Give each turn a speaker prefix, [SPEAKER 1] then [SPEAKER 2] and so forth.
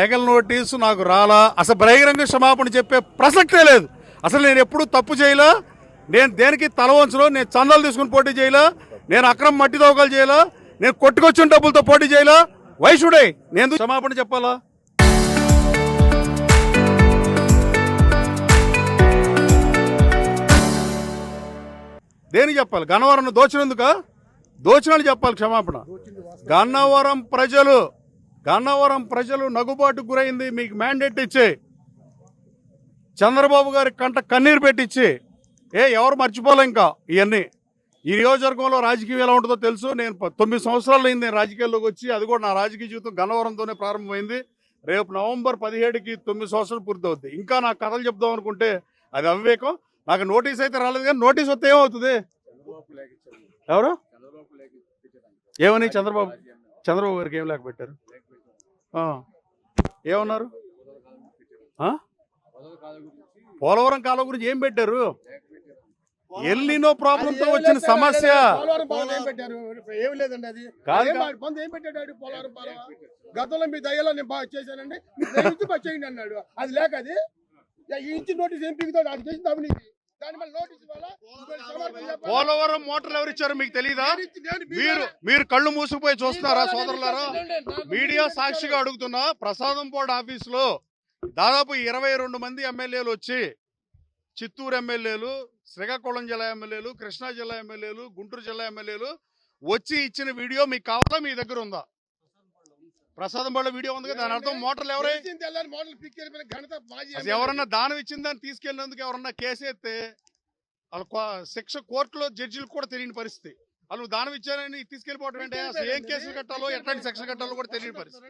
[SPEAKER 1] Legal notice నాకు రాలా. అసలు బహిరంగ క్షమాపణ చెప్పే ప్రసక్తే లేదు. అసలు నేను ఎప్పుడు తప్పు చేయలా. నేను దేనికి తల వంచలో. నేను చందాలు తీసుకుని పోటీ చేయలా. నేను అక్రమ మట్టి దోకలు చేయలా. నేను కొట్టుకొచ్చిన డబ్బులతో పోటీ చేయలా. వైషుడే నేను క్షమాపణ చెప్పాలా? దేనికి చెప్పాలి? గన్నవరం దోచినందుక? దోచినాడు చెప్పాలి క్షమాపణ. గన్నవరం ప్రజలు నగుబాటుకు గురైంది. మీకు మ్యాండేట్ ఇచ్చి చంద్రబాబు గారి కంట కన్నీరు పెట్టించి ఎవరు మర్చిపోలే ఇంకా ఇవన్నీ. ఈ నియోజకవర్గంలో రాజకీయం ఎలా ఉంటుందో తెలుసు. నేను 9 సంవత్సరాలు అయింది నేను రాజకీయాల్లోకి వచ్చి. అది కూడా నా రాజకీయ జీవితం గన్నవరంతోనే ప్రారంభమైంది. రేపు నవంబర్ 17కి 9 సంవత్సరాలు పూర్తవుద్ది. ఇంకా నాకు కథలు చెప్దాం అనుకుంటే అది అవివేకం. నాకు నోటీస్ అయితే రాలేదు, కానీ నోటీస్ వస్తే ఏమవుతుంది? ఎవరు ఏమని చంద్రబాబు గారికి ఏం లేక పెట్టారు? ఏమన్నారు? పోలవరం కాలువ గురించి ఏం పెట్టారు? ఎల్లినో ప్రాబ్లంతో వచ్చిన సమస్య
[SPEAKER 2] గతంలో మీ దయ్యాలో నేను బాగా చేశానండి చేయండి అన్నాడు. అది లేక అది ఇచ్చి నోటీస్ ఏం పిగుతాడు? అది చేసింది అవినీతి.
[SPEAKER 1] పోలవరం మోటార్లు ఎవరిచ్చారు మీకు తెలీదా? మీరు కళ్ళు మూసుకుపోయి చూస్తున్నారా సోదరులారా? మీడియా సాక్షిగా అడుగుతున్నా. ప్రసాదంపాడు ఆఫీసులో దాదాపు 22 మంది ఎమ్మెల్యేలు వచ్చి, చిత్తూరు ఎమ్మెల్యేలు, శ్రీకాకుళం జిల్లా ఎమ్మెల్యేలు, కృష్ణా జిల్లా ఎమ్మెల్యేలు, గుంటూరు జిల్లా ఎమ్మెల్యేలు వచ్చి ఇచ్చిన వీడియో మీకు కావాలా? మీ దగ్గర ఉందా? ప్రసాదంపాడులో వీడియో ఉంది కదా. దాని అర్థం మోటార్లు ఎవరే? ఎవరన్నా దానం ఇచ్చిన దాన్ని తీసుకెళ్ళినందుకు ఎవరన్నా కేసు ఎత్తే వాళ్ళ శిక్ష కోర్టులో జడ్జిలకు కూడా తెలియని పరిస్థితి. వాళ్ళు దానం ఇచ్చారని తీసుకెళ్ళిపోవటం ఏంటి? అసలు ఏం కేసులు కట్టాలో, ఎట్లాంటి శిక్ష కట్టాలో కూడా తెలియని పరిస్థితి.